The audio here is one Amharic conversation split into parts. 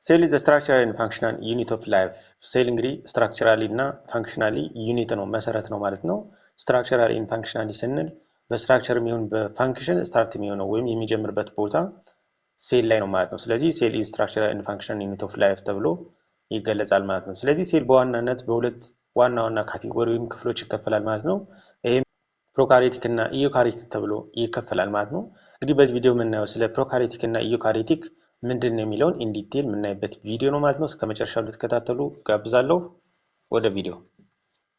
ሴል is the structural and functional unit of life ሴል እንግዲህ ስትራክቸራሊ እና ፋንክሽናሊ ዩኒት ነው መሰረት ነው ማለት ነው። ስትራክቸራሊ and functionally ስንል በስትራክቸር የሚሆን በፋንክሽን ስታርት የሚሆነው ወይም የሚጀምርበት ቦታ ሴል ላይ ነው ማለት ነው። ስለዚህ ሴል is structural and functional unit of life ተብሎ ይገለጻል ማለት ነው። ስለዚህ ሴል በዋናነት በሁለት ዋና ዋና ካቴጎሪ ወይም ክፍሎች ይከፈላል ማለት ነው። ይሄም ፕሮካሪዮቲክ እና ኢዩካሪዮቲክ ተብሎ ይከፈላል ማለት ነው። እንግዲህ በዚህ ቪዲዮ የምናየው ስለ ፕሮካሪዮቲክ እና ኢዩካሪዮቲክ ምንድነው የሚለውን ኢን ዲቴል የምናይበት ቪዲዮ ነው ማለት ነው። እስከ መጨረሻው እንድትከታተሉ ጋብዛለሁ። ወደ ቪዲዮ።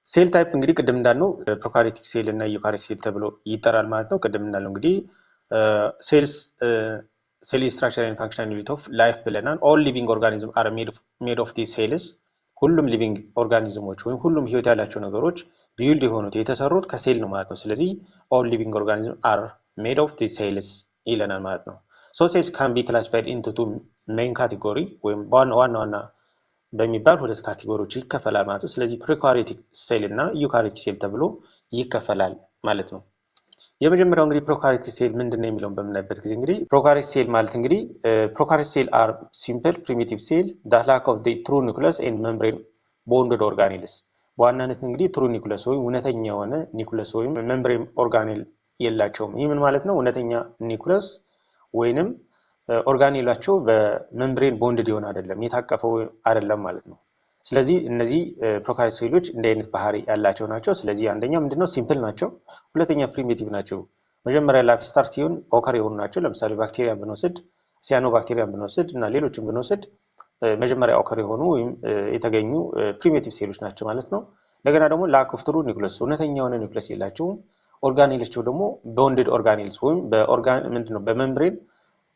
ሴል ታይፕ እንግዲህ ቅድም እንዳልነው ፕሮካሪዮቲክ ሴል እና ኢዩካሪዮቲክ ሴል ተብሎ ይጠራል ማለት ነው። ቅድም እንዳልነው እንግዲህ ሴልስ ሴል ስትራክቸር ኤንድ ፋንክሽናል ዩኒት ኦፍ ላይፍ ብለናል። ኦል ሊቪንግ ኦርጋኒዝም አር ሜድ ኦፍ ዲስ ሴልስ ሁሉም ሊቪንግ ኦርጋኒዝሞች ወይም ሁሉም ህይወት ያላቸው ነገሮች ቢውልድ የሆኑት የተሰሩት ከሴል ነው ማለት ነው። ስለዚህ ኦል ሊቪንግ ኦርጋኒዝም አር ሜድ ኦፍ ዲስ ሴልስ ይለናል ማለት ነው። ሶ ሴልስ ካን ቢ ክላሲፋይድ ኢንቱ ቱ ሜይን ካቴጎሪ ወይም ዋና በሚባል ሁለት ካቴጎሪዎች ይከፈላል ማለት ነው። ስለዚህ ፕሮካሪዮቲክ ሴል እና ዩካሪዮቲክ ሴል ተብሎ ይከፈላል ማለት ነው። የመጀመሪያው እንግዲህ ፕሮካሪዮቲክ ሴል ምንድነው የሚለውን በምናይበት ጊዜ እንግዲህ ፕሮካሪዮቲክ ሴል ማለት እንግዲህ ፕሮካሪዮቲክ ሴል አር ሲምፕል ፕሪሚቲቭ ሴል ዳት ላክ ኦፍ ዘ ትሩ ኒውክለስ ኤንድ ሜምብሬን ቦንድድ ኦርጋኔልስ በዋናነት እንግዲህ ትሩ ኒውክለስ ወይም እውነተኛ የሆነ ኒውክለስ ወይም ሜምብሬን ኦርጋኔል የላቸውም። ይህ ምን ማለት ነው? እውነተኛ ኒውክለስ ወይንም ኦርጋኔላቸው በሜምብሬን ቦንድድ የሆነ አይደለም፣ የታቀፈው አይደለም ማለት ነው። ስለዚህ እነዚህ ፕሮካሪዮቲክ ሴሎች እንደ አይነት ባህሪ ያላቸው ናቸው። ስለዚህ አንደኛ ምንድነው ሲምፕል ናቸው፣ ሁለተኛ ፕሪሚቲቭ ናቸው። መጀመሪያ ላይፍ ስታርት ሲሆን ኦከር የሆኑ ናቸው። ለምሳሌ ባክቴሪያን ብንወስድ ሲያኖባክቴሪያን ብንወስድ እና ሌሎችን ብንወስድ መጀመሪያ ኦከር የሆኑ ወይም የተገኙ ፕሪሚቲቭ ሴሎች ናቸው ማለት ነው። እንደገና ደግሞ ላክ ኦፍ ትሩ ኒውክለስ እውነተኛ የሆነ ኒውክለስ የላቸውም። ኦርጋኔላቸው ደግሞ ቦንድድ ኦርጋኔልስ ወይም ምንድነው በሜምብሬን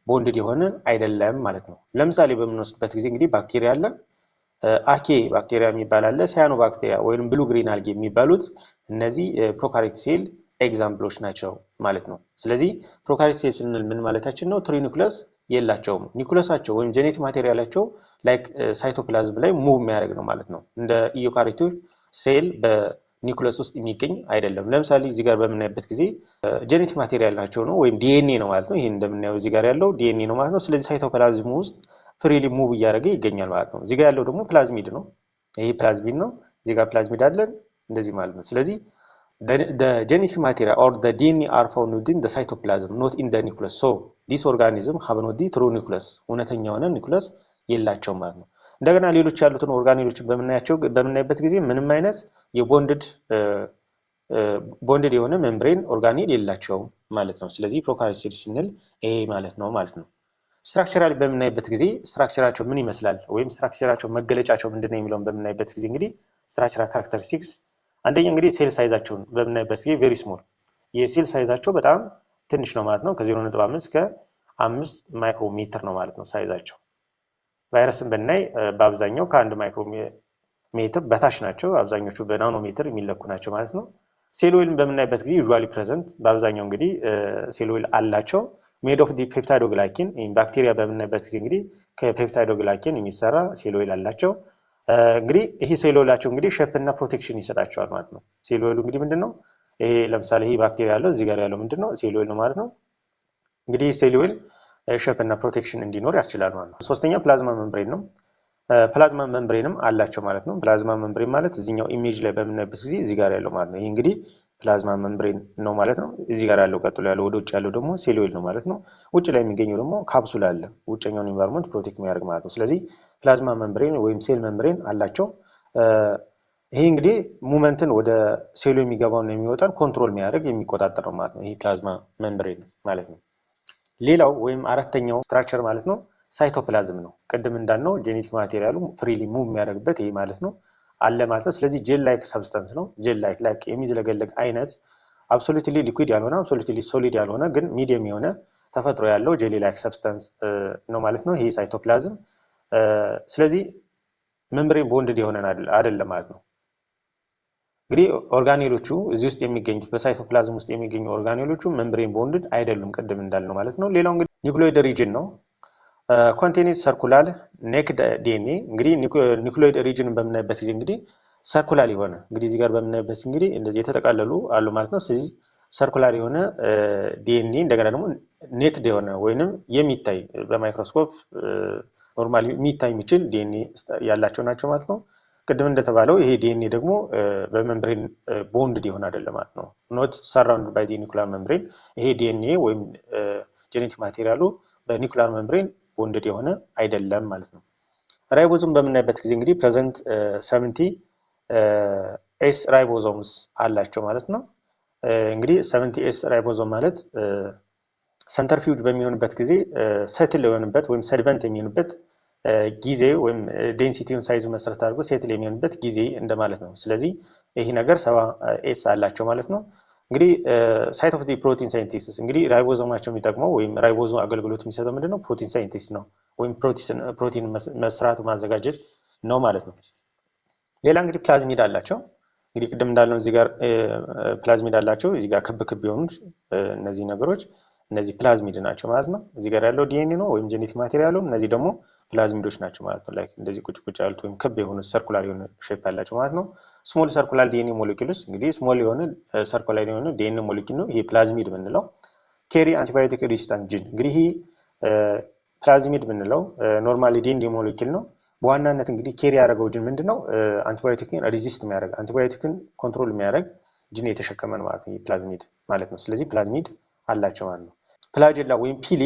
ቦንድድ የሆነ አይደለም ማለት ነው። ለምሳሌ በምንወስድበት ጊዜ እንግዲህ ባክቴሪያ አለ፣ አርኬ ባክቴሪያ የሚባል አለ፣ ሳያኖ ባክቴሪያ ወይም ብሉ ግሪን አልጌ የሚባሉት እነዚህ ፕሮካሪዮቲክ ሴል ኤግዛምፕሎች ናቸው ማለት ነው። ስለዚህ ፕሮካሪዮቲክ ሴል ስንል ምን ማለታችን ነው? ትሪ ኒውክለስ የላቸውም። ኒውክለሳቸው ወይም ጄኔቲክ ማቴሪያላቸው ላይክ ሳይቶፕላዝም ላይ ሙቭ የሚያደርግ ነው ማለት ነው። እንደ ኢዩካሪዮቲክ ሴል በኒውክለስ ውስጥ የሚገኝ አይደለም። ለምሳሌ እዚህ ጋር በምናይበት ጊዜ ጄኔቲክ ማቴሪያል ናቸው ነው ወይም ዲኤንኤ ነው ማለት ነው። ይሄን እንደምናየው እዚህ ጋር ያለው ዲኤንኤ ነው ማለት ነው። ስለዚህ ሳይቶፕላዝም ውስጥ ፍሪሊ ሙቭ እያደረገ ይገኛል ማለት ነው። እዚህ ጋር ያለው ደግሞ ፕላዝሚድ ነው። ይሄ ፕላዝሚድ ነው። እዚህ ጋር ፕላዝሚድ አለን እንደዚህ ማለት ነው። ስለዚህ the genetic material or the DNA are found within the cytoplasm not in the nucleus. So this organism have not the true nucleus እውነተኛ የሆነ ኒውክለስ የላቸውም ማለት ነው። እንደገና ሌሎች ያሉትን ኦርጋኔሎችን በምናይበት ጊዜ ምንም አይነት ቦንድድ የሆነ ሜምብሬን ኦርጋኔል የላቸውም ማለት ነው። ስለዚህ ፕሮካሪዮቲክ ሴል ስንል ይሄ ማለት ነው ማለት ነው። ስትራክቸራሊ በምናይበት ጊዜ ስትራክቸራቸው ምን ይመስላል ወይም ስትራክቸራቸው መገለጫቸው ምንድነው የሚለውን በምናይበት ጊዜ እንግዲህ ስትራክቸራል ካራክተሪስቲክስ አንደኛ እንግዲህ ሴል ሳይዛቸውን በምናይበት ጊዜ ቬሪ ስሞል የሴል ሳይዛቸው በጣም ትንሽ ነው ማለት ነው። ከ0.5 እስከ 5 ማይክሮሜትር ነው ማለት ነው ሳይዛቸው። ቫይረስን ብናይ በአብዛኛው ከ1 ማይክሮሜትር በታች ናቸው። አብዛኞቹ በናኖሜትር የሚለኩ ናቸው ማለት ነው። ሴል ኦይልን በምናይበት ጊዜ ዩዥዋሊ ፕሬዘንት በአብዛኛው እንግዲህ ሴል ኦይል አላቸው። ሜድ ኦፍ ዲ ፔፕታይዶግላይኪን ባክቴሪያ በምናይበት ጊዜ እንግዲህ ከፔፕታይዶግላይኪን የሚሰራ ሴል ኦይል አላቸው። እንግዲህ ይሄ ሴል ኦይላቸው እንግዲህ ሼፕ እና ፕሮቴክሽን ይሰጣቸዋል ማለት ነው። ሴል ኦይሉ እንግዲህ ምንድነው? ይሄ ለምሳሌ ይሄ ባክቴሪያ ያለው እዚህ ጋር ያለው ምንድነው? ሴል ኦይል ነው ማለት ነው። እንግዲህ ሴል ኦይል ሼፕ እና ፕሮቴክሽን እንዲኖር ያስችላል ማለት ነው። ሶስተኛ ፕላዝማ ሜምብሬን ነው። ፕላዝማ ሜምብሬንም አላቸው ማለት ነው። ፕላዝማ ሜምብሬን ማለት እዚህኛው ኢሜጅ ላይ በምናይበት ጊዜ እዚህ ጋር ያለው ማለት ነው። ይሄ እንግዲህ ፕላዝማ ሜምብሬን ነው ማለት ነው። እዚህ ጋር ያለው ቀጥሎ ያለው ወደ ውጭ ያለው ደግሞ ሴል ኦይል ነው ማለት ነው። ውጭ ላይ የሚገኘው ደግሞ ካፕሱል አለ ውጭኛውን ኢንቫይሮንመንት ፕሮቴክት የሚያደርግ ማለት ነው። ስለዚህ ፕላዝማ ሜምብሬን ወይም ሴል ሜምብሬን አላቸው። ይሄ እንግዲህ ሙቭመንትን ወደ ሴሉ የሚገባውና የሚወጣን ኮንትሮል የሚያደርግ የሚቆጣጠር ነው ማለት ነው። ይሄ ፕላዝማ ሜምብሬን ማለት ነው። ሌላው ወይም አራተኛው ስትራክቸር ማለት ነው ሳይቶፕላዝም ነው። ቅድም እንዳልነው ጄኔቲክ ማቴሪያሉ ፍሪሊ ሙቭ የሚያደርግበት ይሄ ማለት ነው አለ ማለት ነው። ስለዚህ ጄል ላይክ ሰብስታንስ ነው። ጄል ላይክ የሚዝለገለግ አይነት አብሶሉትሊ ሊኩዊድ ያልሆነ አብሶሉትሊ ሶሊድ ያልሆነ ግን ሚዲየም የሆነ ተፈጥሮ ያለው ጄሊ ላይክ ሰብስታንስ ነው ማለት ነው ይሄ ሳይቶፕላዝም። ስለዚህ ሜምብሬን ቦንድድ የሆነ አይደለም ማለት ነው። እንግዲህ ኦርጋኔሎቹ እዚህ ውስጥ የሚገኙት በሳይቶፕላዝም ውስጥ የሚገኙ ኦርጋኔሎቹ ሜምብሬን ቦንድድ አይደሉም ቅድም እንዳልነው ማለት ነው። ሌላው እንግዲህ ኒውክሊዮይድ ሪጅን ነው። ኮንቴኒስ ሰርኩላር ኔክድ ዲኤንኤ እንግዲህ ኒውክሊዮይድ ሪጅንን በምናይበት ጊዜ እንግዲህ ሰርኩላር የሆነ እንግዲህ እዚህ ጋር በምናይበት እንግዲህ እንደዚህ የተጠቃለሉ አሉ ማለት ነው። ስለዚህ ሰርኩላር የሆነ ዲኤንኤ እንደገና ደግሞ ኔክድ የሆነ ወይንም የሚታይ በማይክሮስኮፕ ኖርማሊ የሚታይ የሚችል ዲኤንኤ ያላቸው ናቸው ማለት ነው። ቅድም እንደተባለው ይሄ ዲኤንኤ ደግሞ በመምብሬን ቦንድድ የሆነ አይደለም ማለት ነው። ኖት ሰራውንድ ባይ ዲ ኒኩላር መምብሬን። ይሄ ዲኤንኤ ወይም ጄኔቲክ ማቴሪያሉ በኒኩላር መምብሬን ቦንድድ የሆነ አይደለም ማለት ነው። ራይቦዞም በምናይበት ጊዜ እንግዲህ ፕሬዘንት 70 ኤስ ራይቦዞምስ አላቸው ማለት ነው። እንግዲህ 70 ኤስ ራይቦዞም ማለት ሰንተርፊውጅ በሚሆንበት ጊዜ ሰትል የሆንበት ወይም ሰድቨንት የሚሆንበት ጊዜ ወይም ዴንሲቲውን ሳይዙ መሰረት አድርጎ ሴትል የሚሆንበት ጊዜ እንደማለት ነው። ስለዚህ ይህ ነገር 70 ኤስ አላቸው ማለት ነው። እንግዲህ ሳይት ኦፍ ዲ ፕሮቲን ሳይንቲስት እንግዲህ ራይቦዞማቸው የሚጠቅመው ወይም ራይቦዞም አገልግሎት የሚሰጠው ምንድነው? ፕሮቲን ሳይንቲስት ነው ወይም ፕሮቲን መስራት ማዘጋጀት ነው ማለት ነው። ሌላ እንግዲህ ፕላዝሚድ አላቸው። እንግዲህ ቅድም እንዳልነው እዚህ ጋር ፕላዝሚድ አላቸው። እዚህ ጋር ክብ ክብ የሆኑ እነዚህ ነገሮች እነዚህ ፕላዝሚድ ናቸው ማለት ነው። እዚህ ጋር ያለው ዲኤንኤ ነው ወይም ጄኔቲክ ማቴሪያሉ፣ እነዚህ ደግሞ ፕላዝሚዶች ናቸው ማለት ነው። ላይክ እንደዚህ ቁጭ ቁጭ ያሉት ወይም ክብ የሆኑ ሰርኩላር የሆነ ሼፕ ያላቸው ማለት ነው። ስሞል ሰርኩላር ዲኤንኤ ሞለኪውልስ እንግዲህ ስሞል የሆነ ሰርኩላር የሆነ ዲኤንኤ ሞለኪውል ነው ይሄ ፕላዝሚድ የምንለው። ኬሪ አንቲባዮቲክ ሬዚስታንት ጂን እንግዲህ ይሄ ፕላዝሚድ የምንለው ኖርማሊ ዲኤንኤ ሞለኪውል ነው። በዋናነት እንግዲህ ኬሪ ያደረገው ጂን ምንድነው? አንቲባዮቲክን ሬዚስት የሚያደርግ አንቲባዮቲክን ኮንትሮል የሚያደርግ ጂን የተሸከመ ነው ማለት ነው ፕላዝሚድ ማለት ነው። ስለዚህ ፕላዝሚድ አላቸው ማለት ነው። ፍላጀላ ወይም ፒሊ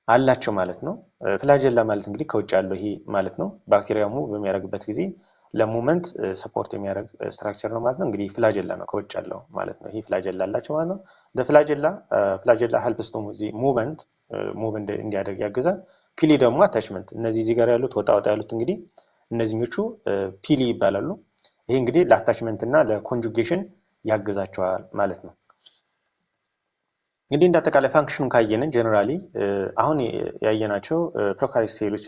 አላቸው ማለት ነው። ፍላጀላ ማለት እንግዲህ ከውጭ ያለው ይሄ ማለት ነው። ባክቴሪያው ሙቭ በሚያደርግበት ጊዜ ለሙቭመንት ሰፖርት የሚያደርግ ስትራክቸር ነው ማለት ነው። እንግዲህ ፍላጀላ ነው ከውጭ ያለው ማለት ነው። ይሄ ፍላጀላ አላቸው ማለት ነው። ፍላጀላ ሄልፕስ ቱ ሙቭመንት ሙቭ እንዲያደርግ ያግዛል። ፒሊ ደግሞ አታችመንት። እነዚህ እዚህ ጋር ያሉት ወጣ ወጣ ያሉት እንግዲህ እነዚህኞቹ ፒሊ ይባላሉ። ይሄ እንግዲህ ለአታችመንት እና ለኮንጁጌሽን ያግዛቸዋል ማለት ነው። እንግዲህ እንዳጠቃላይ ፋንክሽኑን ካየንን ጀነራሊ አሁን ያየናቸው ፕሮካሪዮት ሴሎች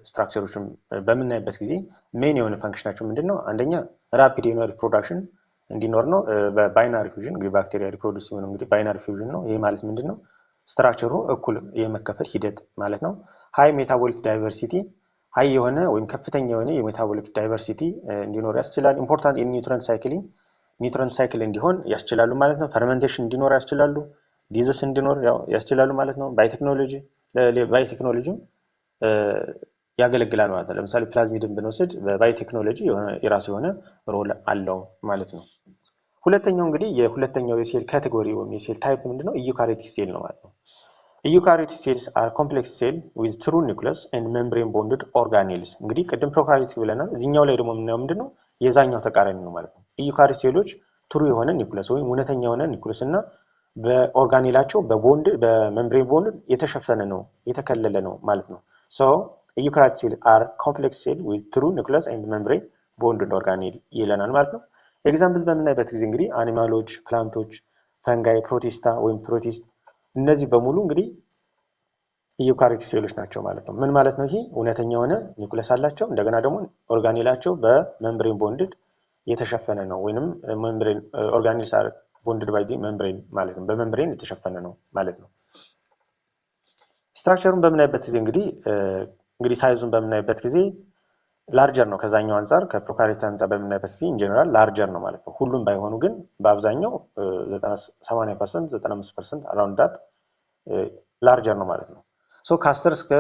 ስትራክቸሮችን በምናይበት ጊዜ ሜን የሆነ ፋንክሽናቸው ምንድነው? አንደኛ ራፒድ የሆነ ሪፕሮዳክሽን እንዲኖር ነው። በባይናሪ ፊውዥን እንግዲህ ባክቴሪያ ሪፕሮዲውስ የሚሆነው እንግዲህ ባይናሪ ፊውዥን ነው። ይሄ ማለት ምንድነው? ስትራክቸሩ እኩል የመከፈል ሂደት ማለት ነው። ሃይ ሜታቦሊክ ዳይቨርሲቲ ሃይ የሆነ ወይም ከፍተኛ የሆነ የሜታቦሊክ ዳይቨርሲቲ እንዲኖር ያስችላል። ኢምፖርታንት የኒውትረንት ሳይክሊንግ ኒውትረንት ሳይክል እንዲሆን ያስችላሉ ማለት ነው። ፈርመንቴሽን እንዲኖር ያስችላሉ። ዲዝስ እንዲኖር ያስችላሉ ማለት ነው። ባዮቴክኖሎጂም ያገለግላል ማለት ነው። ለምሳሌ ፕላዝሚድን ብንወስድ በባዮቴክኖሎጂ የራሱ የሆነ ሮል አለው ማለት ነው። ሁለተኛው እንግዲህ የሁለተኛው የሴል ካቴጎሪ ወይም የሴል ታይፕ ምንድነው? ኢዩካሪዮቲክ ሴል ነው ማለት ነው። ኢዩካሪዮቲክ ሴልስ አር ኮምፕሌክስ ሴል ዊዝ ትሩ ኒውክለስ ኤንድ ሜምብሬን ቦንድድ ኦርጋኔልስ። እንግዲህ ቅድም ፕሮካሪዮቲክ ብለናል። እዚህኛው ላይ ደግሞ የምናየው ምንድነው? የዛኛው ተቃራኒ ነው ማለት ነው። ኢዩካሪዮቲክ ሴሎች ትሩ የሆነ ኒውክለስ ወይም እውነተኛ የሆነ ኒውክለስ እና በኦርጋኔላቸው በሜምብሬን ቦንድ የተሸፈነ ነው የተከለለ ነው ማለት ነው። ሶ ኢዩካሪዮቲክ ሴል አር ኮምፕሌክስ ሴል ዊዝ ትሩ ኒውክለስ ኤንድ ሜምብሬን ቦንድድ ኦርጋኔል ይለናል ማለት ነው። ኤግዛምፕል በምናይበት ጊዜ እንግዲህ አኒማሎች፣ ፕላንቶች፣ ፈንጋይ፣ ፕሮቲስታ ወይም ፕሮቲስት እነዚህ በሙሉ እንግዲህ ኢዩካሪዮቲክ ሴሎች ናቸው ማለት ነው። ምን ማለት ነው? ይሄ እውነተኛ የሆነ ኒውክለስ አላቸው። እንደገና ደግሞ ኦርጋኔላቸው በሜምብሬን ቦንድድ የተሸፈነ ነው ወይንም ሜምብሬን ኦርጋኔልስ አር ቦንድድ ባይ ዲ ሜምብሬን ማለት ነው። በሜምብሬን የተሸፈነ ነው ማለት ነው። ስትራክቸሩን በምናይበት ጊዜ እንግዲህ ሳይዙን በምናይበት ጊዜ ላርጀር ነው ከዛኛው አንፃር ከፕሮካሪዮት አንፃር በምናይበት ጊዜ ኢን ጀነራል ላርጀር ነው ማለት ነው። ሁሉም ባይሆኑ ግን በአብዛኛው 80% 95% አራውንድ ዳት ላርጀር ነው ማለት ነው። ሶ ከ10 እስከ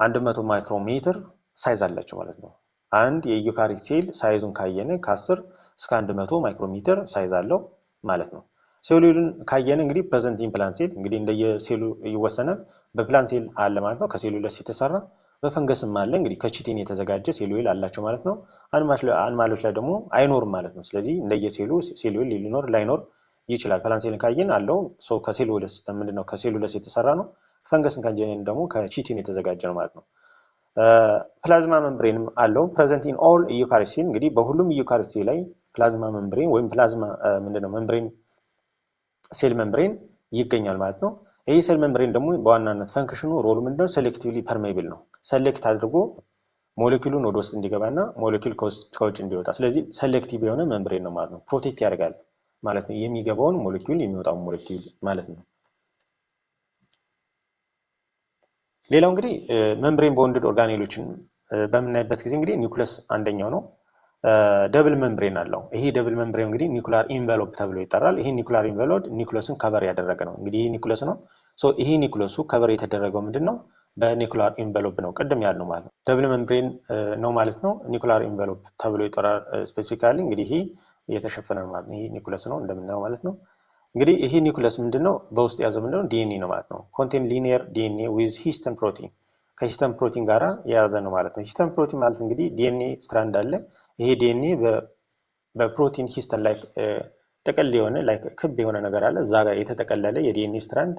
100 ማይክሮሜትር ሳይዝ አላቸው ማለት ነው። አንድ የኢዩካሪዮቲክ ሴል ሳይዙን ካየነ ከ10 እስከ 100 ማይክሮሜትር ሳይዝ አለው ማለት ነው። ሴሉን ካየነ እንግዲህ ፕሬዘንት ኢን ፕላንት ሴል እንግዲህ እንደየሴሉ ይወሰናል። በፕላንት ሴል አለ ማለት ነው ከሴሉለስ የተሰራ በፈንገስም አለ እንግዲህ ከቺቲን የተዘጋጀ ሴሉል አላቸው ማለት ነው። አንማሎች ላይ ደግሞ አይኖርም ማለት ነው። ስለዚህ እንደየሴሉ ሴሉል ሊኖር ላይኖር ይችላል። ፕላንት ሴልን ካየን አለው ሶ ከሴሉለስ ምንድነው ከሴሉለስ የተሰራ ነው። ፈንገስን ካየን ደግሞ ከቺቲን የተዘጋጀ ነው ማለት ነው። ፕላዝማ መምብሬንም አለው ፕሬዘንት ኢን ኦል ኢዩካሪዮቲክ ሴል እንግዲህ በሁሉም ኢዩካሪዮቲክ ሴል ላይ ፕላዝማ መምብሬን ወይም ፕላዝማ ምንድነው መምብሬን ሴል መምብሬን ይገኛል ማለት ነው። ይህ ሴል መምብሬን ደግሞ በዋናነት ፈንክሽኑ ሮሉ ምንድነው? ሴሌክቲቭሊ ፐርሜብል ነው። ሴሌክት አድርጎ ሞለኪውሉን ወደ ውስጥ እንዲገባና ሞለኪውል ከውጭ እንዲወጣ። ስለዚህ ሴሌክቲቭ የሆነ መምብሬን ነው ማለት ነው። ፕሮቴክት ያደርጋል ማለት ነው። የሚገባውን ሞለኪውል የሚወጣውን ሞለኪውል ማለት ነው። ሌላው እንግዲህ መምብሬን ቦንድድ ኦርጋኔሎችን በምናይበት ጊዜ እንግዲህ ኒውክለስ አንደኛው ነው። ደብል መምብሬን አለው። ይሄ ደብል መምብሬን እንግዲህ ኒኩላር ኢንቨሎፕ ተብሎ ይጠራል። ይሄ ኒኩላር ኢንቨሎፕ ኒኩለስን ከቨር ያደረገ ነው። እንግዲህ ይሄ ኒኩለስ ነው። ሶ ይሄ ኒኩለሱ ከቨር የተደረገው ምንድነው? በኒኩላር ኢንቨሎፕ ነው ቅድም ያልነው ማለት ነው። ደብል ሜምብሬን ነው ማለት ነው። ኒኩላር ኢንቨሎፕ ተብሎ ይጠራል። ስፔሲፊካሊ እንግዲህ ይሄ የተሸፈነ ነው ማለት ነው። ይሄ ኒኩለስ ነው እንደምናየው ማለት ነው። እንግዲህ ይሄ ኒኩለስ ምንድነው በውስጥ ያዘው ምንድነው ዲኤንኤ ነው ማለት ነው። ኮንቴን ሊኒየር ዲኤንኤ ዊዝ ሂስተን ፕሮቲን ከሂስተን ፕሮቲን ጋራ የያዘ ነው ማለት ነው። ሂስተን ፕሮቲን ማለት እንግዲህ ዲኤንኤ ስትራንድ አለ። ይሄ ዲኤንኤ በፕሮቲን ሂስተን ላይ ጥቅል የሆነ ላይ ክብ የሆነ ነገር አለ እዛ ጋር የተጠቀለለ የዲኤንኤ ስትራንድ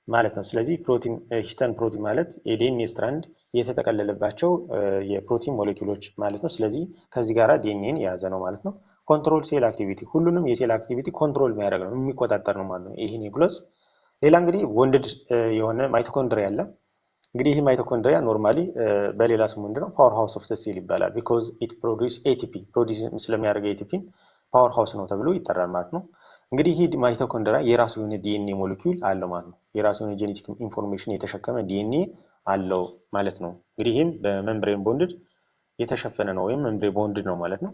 ማለት ነው። ስለዚህ ፕሮቲን ሂስተን ፕሮቲን ማለት የዲኤንኤ ስትራንድ የተጠቀለለባቸው የፕሮቲን ሞሌኪውሎች ማለት ነው። ስለዚህ ከዚህ ጋራ ዲኤንኤን የያዘ ነው ማለት ነው። ኮንትሮል ሴል አክቲቪቲ ሁሉንም የሴል አክቲቪቲ ኮንትሮል የሚያደርግ ነው የሚቆጣጠር ነው ማለት ነው ይሄ ኒኩለስ። ሌላ እንግዲህ ቦንድድ የሆነ ማይቶኮንድሪያ አለ። እንግዲህ ይህ ማይቶኮንድሪያ ኖርማሊ በሌላ ስሙ ምንድነው ፓወር ሃውስ ኦፍ ሴል ይባላል። ቢኮዝ ኢት ፕሮዲዩስ ኤቲፒ ፕሮዲዩስ ስለሚያደርግ ኤቲፒን ፓወር ሃውስ ነው ተብሎ ይጠራል ማለት ነው። እንግዲህ ይህ ማይቶኮንድሪያ የራሱ የሆነ ዲኤንኤ ሞለኪውል አለው ማለት ነው። የራሱ የሆነ ጄኔቲክ ኢንፎርሜሽን የተሸከመ ዲኤንኤ አለው ማለት ነው። እንግዲህ ይህም በመምብሬን ቦንድድ የተሸፈነ ነው ወይም መምብሬን ቦንድድ ነው ማለት ነው።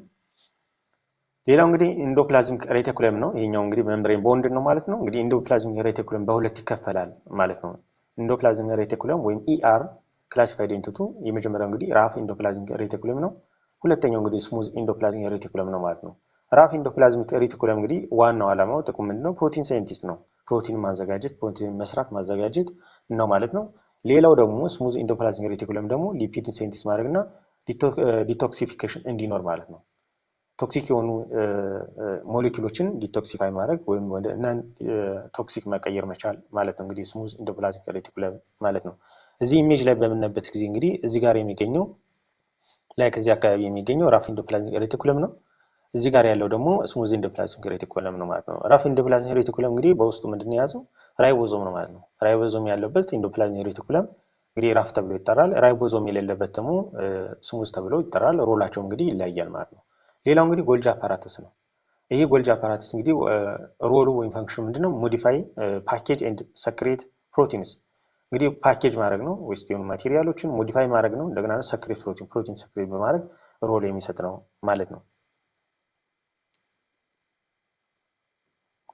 ሌላው እንግዲህ ኢንዶፕላዝሚክ ሬቲኩለም ነው። ይሄኛው እንግዲህ መምብሬን ቦንድድ ነው ማለት ነው። እንግዲህ ኢንዶፕላዝሚክ ሬቲኩለም በሁለት ይከፈላል ማለት ነው። ኢንዶፕላዝሚክ ሬቲኩለም ወይም ኢአር ክላሲፋይድ ኢንቱ ቱ የመጀመሪያው እንግዲህ ራፍ ኢንዶፕላዝሚክ ሬቲኩለም ነው። ሁለተኛው እንግዲህ ስሙዝ ኢንዶፕላዝሚክ ሬቲኩለም ነው ማለት ነው። ራፍ ኢንዶፕላዝሚክ ሬቲኩለም እንግዲህ ዋናው ዓላማው ጥቅሙ ምንድነው? ፕሮቲን ሳይንቲስት ነው። ፕሮቲን ማዘጋጀት፣ ፕሮቲን መስራት ማዘጋጀት ነው ማለት ነው። ሌላው ደግሞ ስሙዝ ኢንዶፕላዝሚክ ሬቲኩለም ደግሞ ሊፒድ ሳይንቲስት ማድረግና ዲቶክሲፊኬሽን እንዲኖር ማለት ነው። ቶክሲክ የሆኑ ሞሌኪውሎችን ዲቶክሲፋይ ማድረግ ወይም ወደ ናን ቶክሲክ መቀየር መቻል ማለት ነው። እንግዲህ ስሙዝ ኢንዶፕላዝሚክ ሬቲኩለም ማለት ነው። እዚህ ኢሜጅ ላይ በምናይበት ጊዜ እንግዲህ እዚህ ጋር የሚገኘው ላይ ከዚህ አካባቢ የሚገኘው ራፍ ኢንዶፕላዝሚክ ሬቲኩለም ነው። እዚህ ጋር ያለው ደግሞ ስሙዝ ኢንዶፕላዝሚክ ሬቲኩለም ነው ማለት ነው። ራፍ ኢንዶፕላዝሚክ ሬቲኩለም እንግዲህ በውስጡ ምንድን የያዘው ራይቦዞም ነው ማለት ነው። ራይቦዞም ያለበት ኢንዶፕላዝሚክ ሬቲኩለም እንግዲህ ራፍ ተብሎ ይጠራል። ራይቦዞም የሌለበት ደግሞ ስሙዝ ተብሎ ይጠራል። ሮላቸው እንግዲህ ይለያያል ማለት ነው። ሌላው እንግዲህ ጎልጂ አፓራተስ ነው። ይሄ ጎልጂ አፓራተስ እንግዲህ ሮሉ ወይም ፈንክሽኑ ምንድነው? ሞዲፋይ ፓኬጅ ኤንድ ሰክሬት ፕሮቲንስ እንግዲህ ፓኬጅ ማድረግ ነው። ዌስት የሆኑ ማቴሪያሎችን ሞዲፋይ ማድረግ ነው። እንደገና ሰክሬት ፕሮቲን ሰክሬት በማድረግ ሮል የሚሰጥ ነው ማለት ነው።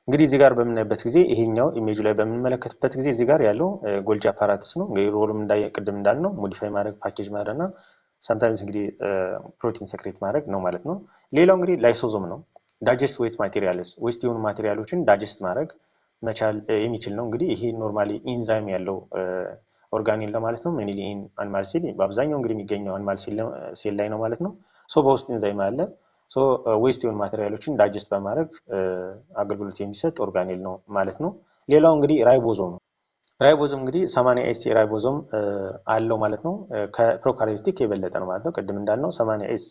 እንግዲህ እዚህ ጋር በምናይበት ጊዜ ይሄኛው ኢሜጅ ላይ በምንመለከትበት ጊዜ እዚህ ጋር ያለው ጎልጂ አፓራተስ ነው። እንግዲህ ሮሉም ቅድም እንዳልነው ሞዲፋይ ማድረግ ፓኬጅ ማድረግ እና ሰምታይምስ እንግዲህ ፕሮቲን ሰክሬት ማድረግ ነው ማለት ነው። ሌላው እንግዲህ ላይሶዞም ነው። ዳይጀስት ዌስት ማቴሪያልስ ዌስት የሆኑ ማቴሪያሎችን ዳይጀስት ማድረግ መቻል የሚችል ነው። እንግዲህ ይሄ ኖርማሊ ኢንዛይም ያለው ኦርጋኒል ለማለት ነው። ሜንሊ ኢን አኒማል ሴል በአብዛኛው እንግዲህ የሚገኘው አኒማል ሴል ላይ ነው ማለት ነው። ሶ በውስጥ ኢንዛይም አለ። ሶ ዌስት የሆኑ ማቴሪያሎችን ዳይጀስት በማድረግ አገልግሎት የሚሰጥ ኦርጋኒል ነው ማለት ነው። ሌላው እንግዲህ ራይቦዞም ነው። ራይቦዞም እንግዲህ 80 ኤስ ራይቦዞም አለው ማለት ነው። ከፕሮካሪዮቲክ የበለጠ ነው ማለት ነው። ቅድም እንዳልነው 80 ኤስ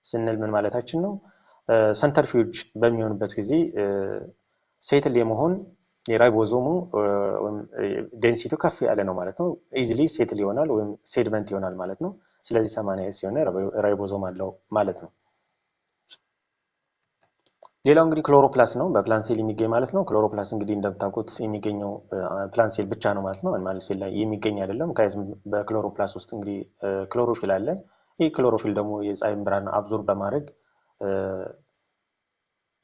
ስንል ምን ማለታችን ነው? ሰንተርፊውጅ በሚሆንበት ጊዜ ሴትል የመሆን የራይቦዞሙ ዴንሲቲው ከፍ ያለ ነው ማለት ነው። ኢዚሊ ሴትል ይሆናል ወይም ሴድመንት ይሆናል ማለት ነው። ስለዚህ 80 ኤስ የሆነ ራይቦዞም አለው ማለት ነው። ሌላው እንግዲህ ክሎሮፕላስት ነው። በፕላንት ሴል የሚገኝ ማለት ነው። ክሎሮፕላስት እንግዲህ እንደምታውቁት የሚገኘው ፕላንት ሴል ብቻ ነው ማለት ነው። አኒማል ሴል ላይ የሚገኝ አይደለም። ምክንያቱም በክሎሮፕላስት ውስጥ እንግዲህ ክሎሮፊል አለ። ይህ ክሎሮፊል ደግሞ የፀሐይን ብርሃን አብዞርብ በማድረግ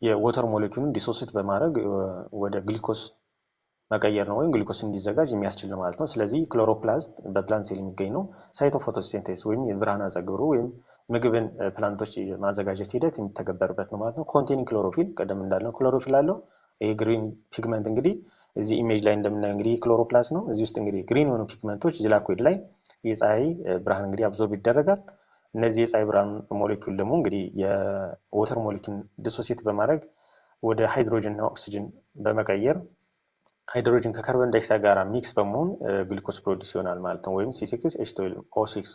የወተር ሞሌኪዩልን ዲሶሲት በማድረግ ወደ ግሊኮስ መቀየር ነው ወይም ግሊኮስ እንዲዘጋጅ የሚያስችል ነው ማለት ነው። ስለዚህ ክሎሮፕላስት በፕላንት ሴል የሚገኝ ነው። ሳይቶ ፎቶሲንቴሲስ ወይም የብርሃን አጸግብሩ ወይም ምግብን ፕላንቶች ማዘጋጀት ሂደት የሚተገበርበት ነው ማለት ነው። ኮንቴኒንግ ክሎሮፊል ቀደም እንዳልነው ክሎሮፊል አለው። ይሄ ግሪን ፒግመንት እንግዲህ እዚህ ኢሜጅ ላይ እንደምናየው እንግዲህ ክሎሮፕላስት ነው። እዚህ ውስጥ እንግዲህ ግሪን የሆኑ ፒግመንቶች ዚላኮይድ ላይ የፀሐይ ብርሃን እንግዲህ አብዞርብ ይደረጋል። እነዚህ የፀሐይ ብርሃን ሞሌኪውል ደግሞ እንግዲህ የወተር ሞሌኪውል ዲሶሲየት በማድረግ ወደ ሃይድሮጅን እና ኦክሲጅን በመቀየር ሃይድሮጅን ከካርቦን ዳይኦክሳይድ ጋር ሚክስ በመሆን ግሉኮስ ፕሮዲስ ይሆናል ማለት ነው። ወይም C6H12O6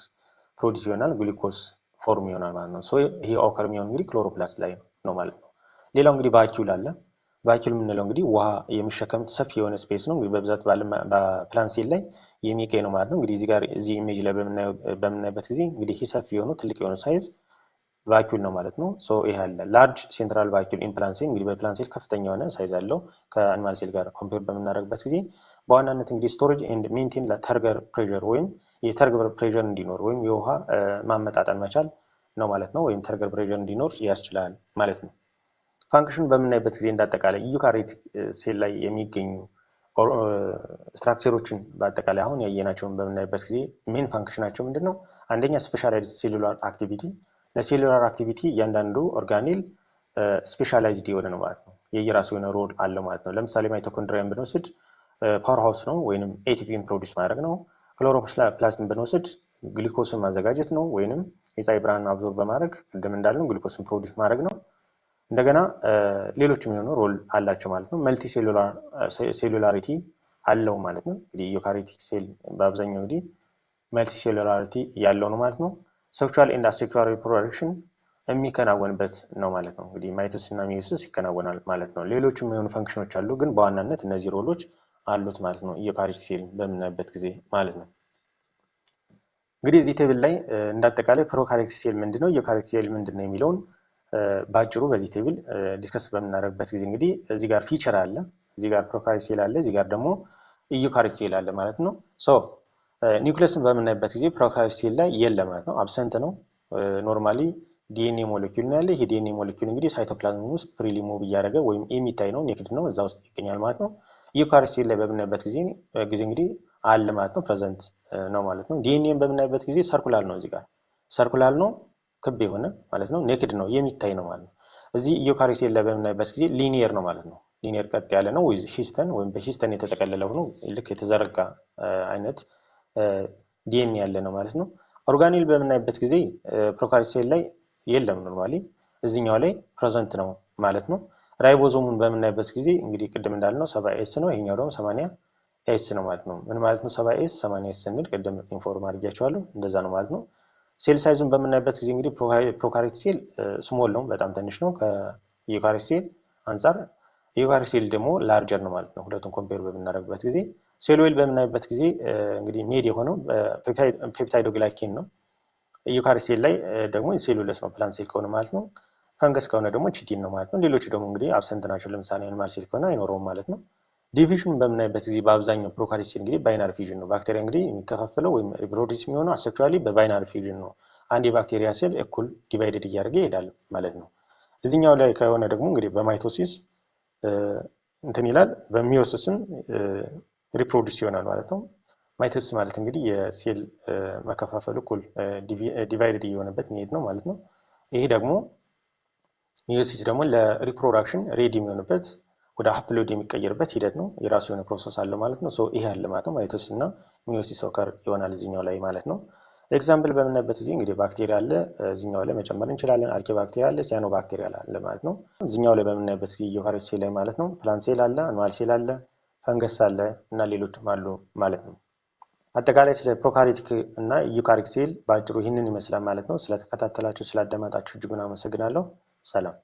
ፕሮዲስ ይሆናል፣ ግሉኮስ ፎርም ይሆናል ማለት ነው። ይሄ ኦከር የሚሆን እንግዲህ ክሎሮፕላስት ላይ ነው ማለት ነው። ሌላው እንግዲህ ቫኪዩል አለ። ቫኪዩል የምንለው እንግዲህ ውሃ የሚሸከም ሰፊ የሆነ ስፔስ ነው። እንግዲህ በብዛት በፕላንት ሴል ላይ የሚገኝ ነው ማለት ነው። እንግዲህ እዚህ ኢሜጅ ላይ በምናይበት ጊዜ እንግዲህ ይህ ሰፊ የሆነ ትልቅ የሆነ ሳይዝ ቫኪዩል ነው ማለት ነው። ይሄ አለ ላርጅ ሴንትራል ቫኪዩል ኢን ፕላንት ሴል እንግዲህ በፕላንት ሴል ከፍተኛ የሆነ ሳይዝ አለው ከአኒማል ሴል ጋር ኮምፔር በምናደርግበት ጊዜ በዋናነት እንግዲህ ስቶሬጅ ኤንድ ሜንቴን ለተርገር ፕሬሸር ወይም የተርገር ፕሬሸር እንዲኖር ወይም የውሃ ማመጣጠን መቻል ነው ማለት ነው። ወይም ተርገር ፕሬሸር እንዲኖር ያስችላል ማለት ነው። ፋንክሽን በምናይበት ጊዜ እንዳጠቃላይ ዩካሪዮቲክ ሴል ላይ የሚገኙ ስትራክቸሮችን በአጠቃላይ አሁን ያየናቸውን በምናይበት ጊዜ ሜን ፋንክሽናቸው ምንድነው? አንደኛ ስፔሻላይዝድ ሴሉላር አክቲቪቲ፣ ለሴሉላር አክቲቪቲ እያንዳንዱ ኦርጋኔል ስፔሻላይዝድ የሆነ ነው ማለት ነው። የየራሱ የሆነ ሮል አለው ማለት ነው። ለምሳሌ ማይቶኮንድሪያን ብንወስድ ፓወር ሃውስ ነው ወይንም ኤቲፒን ፕሮዲስ ማድረግ ነው። ክሎሮፕላስትን ብንወስድ ግሉኮስን ማዘጋጀት ነው ወይንም የፀሐይ ብርሃን አብዞርብ በማድረግ ቅድም እንዳልነው ግሉኮስን ፕሮዲስ ማድረግ ነው። እንደገና ሌሎችም የሆኑ ሮል አላቸው ማለት ነው። መልቲ ሴሉላሪቲ አለው ማለት ነው። እንግዲህ ዩካሪዮቲክ ሴል በአብዛኛው እንግዲህ መልቲ ሴሉላሪቲ ያለው ነው ማለት ነው። ሴክሹዋል ኤንድ አሴክሹዋል ሪፕሮዳክሽን የሚከናወንበት ነው ማለት ነው። እንግዲህ ማይቶሲስ እና ሚዮሲስ ይከናወናል ማለት ነው። ሌሎችም የሆኑ ፈንክሽኖች አሉ፣ ግን በዋናነት እነዚህ ሮሎች አሉት ማለት ነው ዩካሪዮቲክ ሴል በምናይበት ጊዜ ማለት ነው። እንግዲህ እዚህ ቴብል ላይ እንዳጠቃላይ ፕሮካሪዮቲክ ሴል ምንድነው፣ ዩካሪዮቲክ ሴል ምንድነው የሚለውን ባጭሩ በዚህ ቴብል ዲስከስ በምናደርግበት ጊዜ እንግዲህ እዚህ ጋር ፊቸር አለ፣ እዚህ ጋር ፕሮካሪዮቲክ ሴል አለ፣ እዚህ ጋር ደግሞ ዩካሪዮቲክ ሴል አለ ማለት ነው። ሶ ኒውክሊየስን በምናይበት ጊዜ ፕሮካሪዮቲክ ሴል ላይ የለም ማለት ነው፣ አብሰንት ነው። ኖርማሊ ዲኤንኤ ሞለኪውል ነው ያለ። ይሄ ዲኤንኤ ሞለኪውል እንግዲህ ሳይቶፕላዝም ውስጥ ፍሪሊ ሙቭ እያደረገ ወይም የሚታይ ነው፣ ኔክድ ነው፣ እዛ ውስጥ ይገኛል ማለት ነው። ዩካሪዮቲክ ሴል ላይ በምናይበት ጊዜ እንግዲህ አለ ማለት ነው፣ ፕሬዘንት ነው ማለት ነው። ዲኤንኤን በምናይበት ጊዜ ሰርኩላር ነው፣ እዚህ ጋር ሰርኩላር ነው፣ ክብ የሆነ ማለት ነው፣ ኔክድ ነው፣ የሚታይ ነው ማለት ነው። እዚህ ዩካሪዮቲክ ሴል ላይ በምናይበት ጊዜ ሊኒየር ነው ማለት ነው። ሊኒየር ቀጥ ያለ ነው፣ ዊዝ ሂስተን ወይም በሂስተን የተጠቀለለ ሆኖ ልክ የተዘረጋ አይነት ዲኤንኤ ያለ ነው ማለት ነው። ኦርጋኔል በምናይበት ጊዜ ፕሮካሪዮቲክ ሴል ላይ የለም ኖርማሊ፣ እዚህኛው ላይ ፕሬዘንት ነው ማለት ነው። ራይቦዞሙን በምናይበት ጊዜ እንግዲህ ቅድም እንዳልነው 70ኤስ ነው፣ ይሄኛው ደግሞ 80ኤስ ነው ማለት ነው። ምን ማለት ነው 70ኤስ 80ኤስ ስንል ቅድም ኢንፎርም አድርጌያቸዋለሁ፣ እንደዛ ነው ማለት ነው። ሴል ሳይዙን በምናይበት ጊዜ እንግዲህ ፕሮካሪዮቲክ ሴል ስሞል ነው፣ በጣም ትንሽ ነው ከዩካሪዮቲክ ሴል አንጻር። ዩካሪዮቲክ ሴል ደግሞ ላርጀር ነው ማለት ነው፣ ሁለቱን ኮምፔር በምናደርግበት ጊዜ። ሴል ዌል በምናይበት ጊዜ እንግዲህ ሜድ የሆነው ፔፕታይዶግላይኬን ነው። ዩካሪዮቲክ ሴል ላይ ደግሞ ሴሉለስ ነው፣ ፕላንት ሴል ከሆነ ማለት ነው። ፈንገስ ከሆነ ደግሞ ቺቲን ነው ማለት ነው። ሌሎቹ ደግሞ እንግዲህ አብሰንት ናቸው። ለምሳሌ አኒማል ሴል ከሆነ አይኖረውም ማለት ነው። ዲቪዥን በምናይበት ጊዜ በአብዛኛው ፕሮካሪዮቲክ ሴል እንግዲህ ባይናሪ ፊዥን ነው። ባክቴሪያ እንግዲህ የሚከፋፈለው ወይም ሪፕሮዲስ የሚሆነው አሴክሹዋሊ በባይናሪ ፊዥን ነው። አንድ የባክቴሪያ ሴል እኩል ዲቫይድድ እያደረገ ይሄዳል ማለት ነው። እዚህኛው ላይ ከሆነ ደግሞ እንግዲህ በማይቶሲስ እንትን ይላል፣ በሚዮሲስም ሪፕሮዲስ ይሆናል ማለት ነው። ማይቶሲስ ማለት እንግዲህ የሴል መከፋፈል እኩል ዲቫይድድ እየሆነበት የሚሄድ ነው ማለት ነው። ይሄ ደግሞ ሚዮሲስ ደግሞ ለሪፕሮዳክሽን ሬዲ የሚሆንበት ወደ ሀፕሎይድ የሚቀየርበት ሂደት ነው። የራሱ የሆነ ፕሮሰስ አለ ማለት ነው። ሶ ይሄ አለ ማለት ነው። ማይቶሲስ እና ሚዮሲስ ኦከር ይሆናል እዚህኛው ላይ ማለት ነው። ኤግዛምፕል በምናይበት ጊዜ እንግዲህ ባክቴሪያ አለ፣ እዚህኛው ላይ መጨመር እንችላለን። አርኬ ባክቴሪያ አለ፣ ሲያኖ ባክቴሪያ አለ ማለት ነው። እዚህኛው ላይ በምናይበት ጊዜ ዩካሪዮቲክ ሴል ላይ ማለት ነው ፕላንት ሴል አለ፣ አኒማል ሴል አለ፣ ፈንገስ አለ እና ሌሎችም አሉ ማለት ነው። አጠቃላይ ስለ ፕሮካሪዮቲክ እና ዩካሪዮቲክ ሴል በአጭሩ ይህንን ይመስላል ማለት ነው። ስለተከታተላችሁ ስላዳመጣችሁ እጅጉን አመሰግናለሁ። ሰላም።